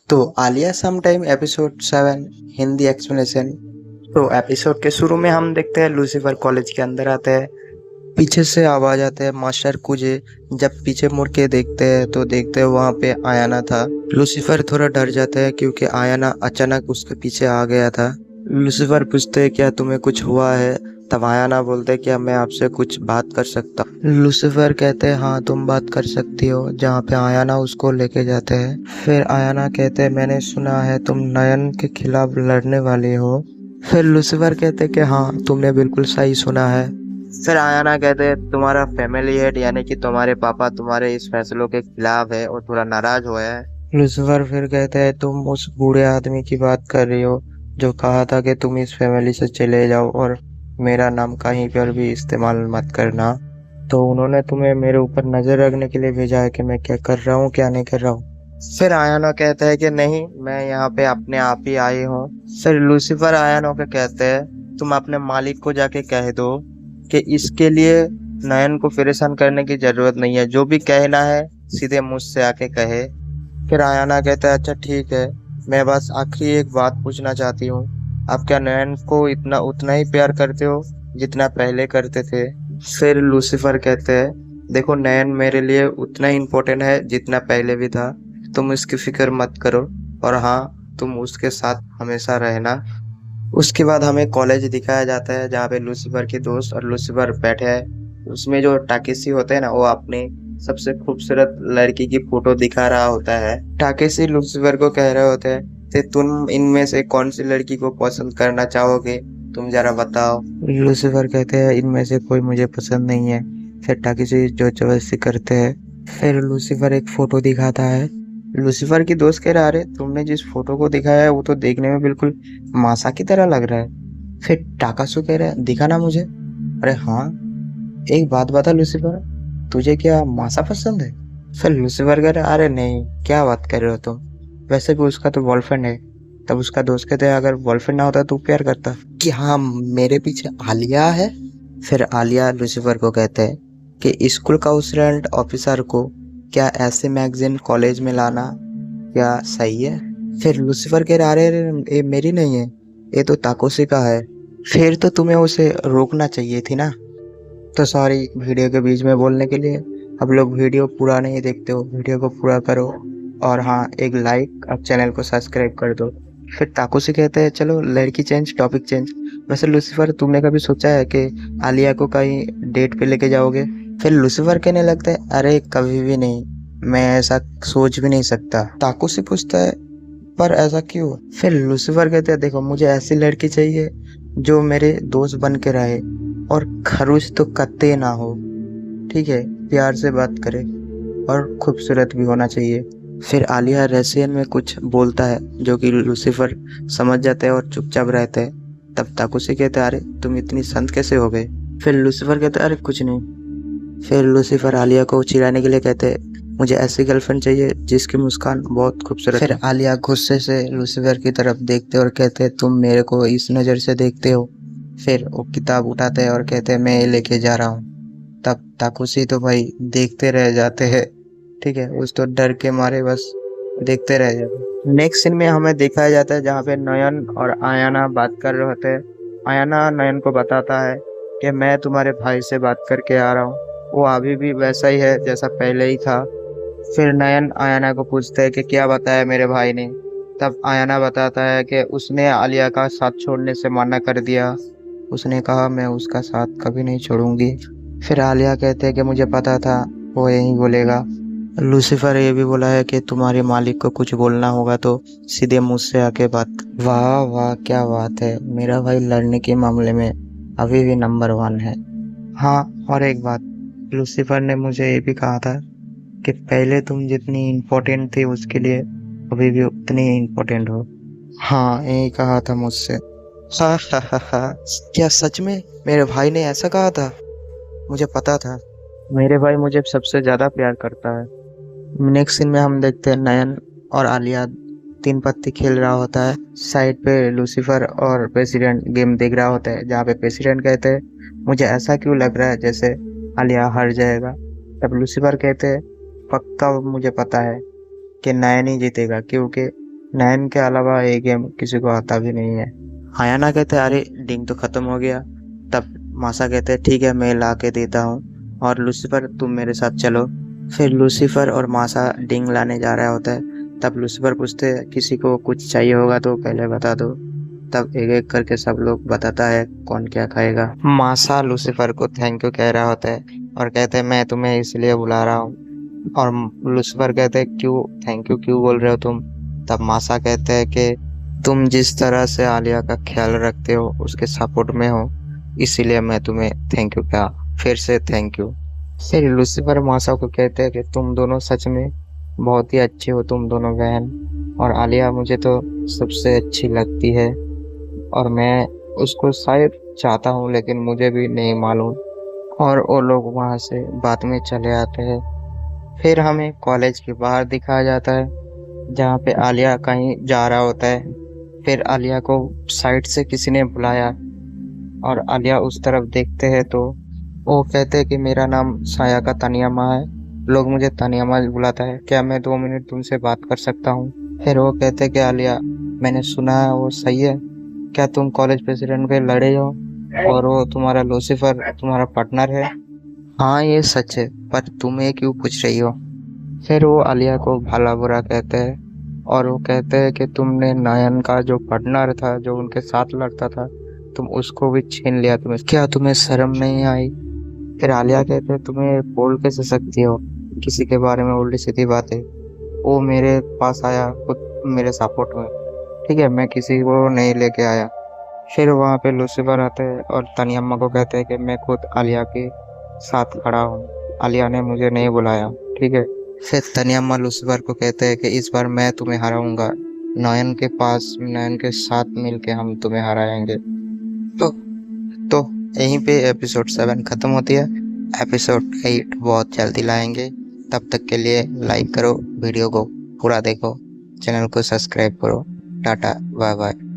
तो Alia some time episode 7 Hindi explanation. तो episode के शुरू में हम देखते हैं लूसीफर कॉलेज के अंदर आते हैं। पीछे से आवाज आते है मास्टर कुजे। जब पीछे मुड़ के देखते हैं तो देखते हैं वहाँ पे आयाना था। लूसीफर थोड़ा डर जाता है क्योंकि आयाना अचानक उसके पीछे आ गया था। लूसीफर पूछते हैं क्या तुम्हें कुछ हुआ है। तब आयाना बोलते हैं क्या मैं आपसे कुछ बात कर सकता हूँ। लूसीफर कहते हैं हाँ तुम बात कर सकती हो, जहाँ पे आयाना उसको लेके जाते हैं। फिर आयाना कहते हैं मैंने सुना है तुम नयन के खिलाफ लड़ने वाले हो। फिर लूसीफर कहते हैं कि हाँ तुमने बिल्कुल सही सुना है। फिर आयाना कहते हैं तुम्हारा फैमिली हेड यानी कि तुम्हारे पापा तुम्हारे इस फैसलों के खिलाफ है और थोड़ा नाराज हुआ है। लूसीफर फिर कहते हैं तुम उस बूढ़े आदमी की बात कर रही हो जो कहा था कि तुम इस फैमिली से चले जाओ और मेरा नाम कहीं पर भी इस्तेमाल मत करना। तो उन्होंने तुम्हें मेरे ऊपर नजर रखने के लिए भेजा है कि मैं क्या कर रहा हूँ क्या नहीं कर रहा हूँ। फिर आयानो कहता है कि नहीं मैं यहाँ पे अपने आप ही आई हूँ। फिर लूसीफर आयानो को कहते हैं तुम अपने मालिक को जाके कह दो कि इसके लिए नयन को परेशान करने की जरूरत नहीं है, जो भी कहना है सीधे मुझसे आके कहे। फिर आयाना कहता है अच्छा ठीक है, मैं बस आखिरी एक बात पूछना चाहती हूँ, आप क्या नयन को इतना उतना ही प्यार करते हो जितना पहले करते थे। फिर लूसीफर कहते हैं देखो नयन मेरे लिए उतना ही इम्पोर्टेंट है जितना पहले भी था, तुम इसकी फिक्र मत करो और हाँ तुम उसके साथ हमेशा रहना। उसके बाद हमें कॉलेज दिखाया जाता है जहाँ पे लूसीफर के दोस्त और लूसीफर बैठे हैं। उसमें जो टाकेसी होते हैं ना वो अपनी सबसे खूबसूरत लड़की की फोटो दिखा रहा होता है। टाकेसी लूसीफर को कह रहे होते हैं कि तुम इनमें से कौन सी लड़की को पसंद करना चाहोगे, तुम जरा बताओ। लूसीफर कहते हैं इनमें से कोई मुझे पसंद नहीं है। फिर टाकेसी जो जबरदस्ती करते हैं। फिर लूसीफर एक फोटो दिखाता है। लूसीफर की दोस्त कह रहा अरे तुमने जिस फोटो को दिखाया है वो तो देखने में बिल्कुल मासा की तरह लग रहा है। फिर टाकासु कह रहा है दिखा ना मुझे। अरे हाँ, एक बात बता लूसीफर, तुझे क्या मासा पसंद है। फिर लूसीफर कह रहा है अरे नहीं क्या बात कर रहे हो तुम, वैसे भी उसका तो बॉयफ्रेंड है। तब उसका दोस्त कहते हैं अगर बॉयफ्रेंड ना होता तो प्यार करता। कि हाँ मेरे पीछे आलिया है। फिर आलिया लूसीफर को कहते हैं कि स्कूल काउंसलेंट ऑफिसर को क्या ऐसे मैगजीन कॉलेज में लाना क्या सही है। फिर लूसीफर कह रहा अरे ये मेरी नहीं है, ये तो ताकोसी का है। फिर तो तुम्हें उसे रोकना चाहिए थी ना। तो सॉरी वीडियो के बीच में बोलने के लिए। अब लोग वीडियो पूरा नहीं देखते हो, वीडियो को पूरा करो और हाँ एक लाइक और चैनल को सब्सक्राइब कर दो। फिर ताकोसी कहते हैं चलो लड़की चेंज टॉपिक चेंज। वैसे लूसीफर तुमने कभी सोचा है कि आलिया को कहीं डेट पे लेके जाओगे। फिर लूसीफर कहने लगता है अरे कभी भी नहीं, मैं ऐसा सोच भी नहीं सकता। ताकोसी पूछता है पर ऐसा क्यों। फिर लूसीफर कहते हैं देखो मुझे ऐसी लड़की चाहिए जो मेरे दोस्त बन के रहे और खरूच तो कत्ते ना हो, ठीक है, प्यार से बात करे और खूबसूरत भी होना चाहिए। फिर आलिया रशियन में कुछ बोलता है जो कि लूसीफर समझ जाते हैं और चुपचाप रहते हैं। तब ताकुसी कहते हैं अरे तुम इतनी संत कैसे हो गए। फिर लूसीफर कहते हैं अरे कुछ नहीं। फिर लूसीफर आलिया को चिढ़ाने के लिए कहते हैं मुझे ऐसी गर्लफ्रेंड चाहिए जिसकी मुस्कान बहुत खूबसूरत। फिर आलिया गुस्से से लूसीफर की तरफ देखते और कहते हैं तुम मेरे को इस नज़र से देखते हो। फिर वो किताब उठाते हैं और कहते हैं मैं ये लेके जा रहा हूँ। तब ताकुसी तो भाई देखते रह जाते हैं, ठीक है, उस तो डर के मारे बस देखते रह जाते। नेक्स्ट सीन में हमें दिखाया जाता है जहाँ पे नयन और आयाना बात कर रहे होते हैं। आयाना नयन को बताता है कि मैं तुम्हारे भाई से बात करके आ रहा हूँ, वो अभी भी वैसा ही है जैसा पहले ही था। फिर नयन आयाना को पूछता है कि क्या बताया मेरे भाई ने। तब आयाना बताता है कि उसने आलिया का साथ छोड़ने से मना कर दिया, उसने कहा मैं उसका साथ कभी नहीं छोड़ूंगी। फिर आलिया कहते हैं कि मुझे पता था वो यही बोलेगा। लूसीफर ये भी बोला है कि तुम्हारे मालिक को कुछ बोलना होगा तो सीधे मुझसे आके बात। वाह वाह क्या बात है, मेरा भाई लड़ने के मामले में अभी भी नंबर 1 है। हाँ और एक बात, लूसीफर ने मुझे ये भी कहा था कि पहले तुम जितनी इम्पोर्टेंट थी उसके लिए अभी भी उतनी ही इम्पोर्टेंट हो। हाँ यही कहा था मुझसे। हा हा हा हा, क्या सच में मेरे भाई ने ऐसा कहा था। मुझे पता था, मेरे भाई मुझे सबसे ज्यादा प्यार करता है। नेक्स्ट सीन में हम देखते हैं नयन और आलिया 3 पत्ती खेल रहा होता है। साइड पे लूसीफर और प्रेसिडेंट गेम देख रहा होता है जहाँ पे प्रेसिडेंट कहते हैं मुझे ऐसा क्यों लग रहा है जैसे आलिया हार जाएगा। तब लूसीफर कहते हैं पक्का मुझे पता है कि नयन ही जीतेगा क्योंकि नयन के अलावा ये गेम किसी को आता भी नहीं है। आयाना कहते अरे डिंग तो खत्म हो गया। तब मासा कहते ठीक है मैं ला के देता हूँ और लूसीफर तुम मेरे साथ चलो। फिर लूसीफर और मासा डिंग लाने जा रहा होता है। तब लूसीफर पूछते किसी को कुछ चाहिए होगा तो पहले बता दो। तब एक एक करके सब लोग बताता है कौन क्या खाएगा। मासा लूसीफर को थैंक यू कह रहा होता है और कहते हैं मैं तुम्हें इसलिए बुला रहा हूँ। और लूसीफर कहते हैं क्यों थैंक यू क्यों बोल रहे हो तुम। तब मासा कहते हैं कि तुम जिस तरह से आलिया का ख्याल रखते हो उसके सपोर्ट में हो इसीलिए मैं तुम्हें थैंक यू कहा। फिर से थैंक यू। फिर लूसीफर मासा को कहते हैं कि तुम दोनों सच में बहुत ही अच्छे हो तुम दोनों बहन। और आलिया मुझे तो सबसे अच्छी लगती है और मैं उसको शायद चाहता हूँ लेकिन मुझे भी नहीं मालूम। और वो लोग वहाँ से बाद में चले आते हैं। फिर हमें कॉलेज के बाहर दिखाया जाता है जहाँ पे आलिया कहीं जा रहा होता है। फिर आलिया को साइड से किसी ने बुलाया और आलिया उस तरफ देखते हैं तो वो कहते हैं कि मेरा नाम साया का तानियामा है। लोग मुझे तानियामा बुलाता है, क्या मैं 2 मिनट तुमसे बात कर सकता हूँ। फिर वो कहते हैं कि आलिया मैंने सुना है वो सही है, क्या तुम कॉलेज प्रेसिडेंट पे लड़े हो और वो तुम्हारा लूसीफर तुम्हारा पार्टनर है। हाँ ये सच है पर तुम ये क्यों पूछ रही हो। फिर वो आलिया को भला बुरा कहते हैं और वो कहते हैं कि तुमने नयन का जो पार्टनर था जो उनके साथ लड़ता था तुम उसको भी छीन लिया। तुम्हें क्या तुम्हें शर्म नहीं आई। फिर आलिया कहते हैं तुम्हें बोल कैसे सकती हो किसी के बारे में उल्टी सीधी बातें। वो मेरे पास आया खुद मेरे सपोर्ट में, ठीक है मैं किसी को नहीं लेके आया। फिर वहाँ पे लूसीफर आते हैं और तनियम्मा को कहते हैं कि मैं खुद आलिया के साथ खड़ा हूँ, आलिया ने मुझे नहीं बुलाया, ठीक है। फिर तनियम्मा लूसीफर को कहते हैं कि इस बार मैं तुम्हें हराऊंगा, नयन के पास नयन के साथ मिलके हम तुम्हें हराएंगे। तो तो यहीं पे एपिसोड 7 खत्म होती है। एपिसोड 8 बहुत जल्दी लाएंगे। तब तक के लिए लाइक करो, वीडियो को पूरा देखो, चैनल को सब्सक्राइब करो। Tata bye bye.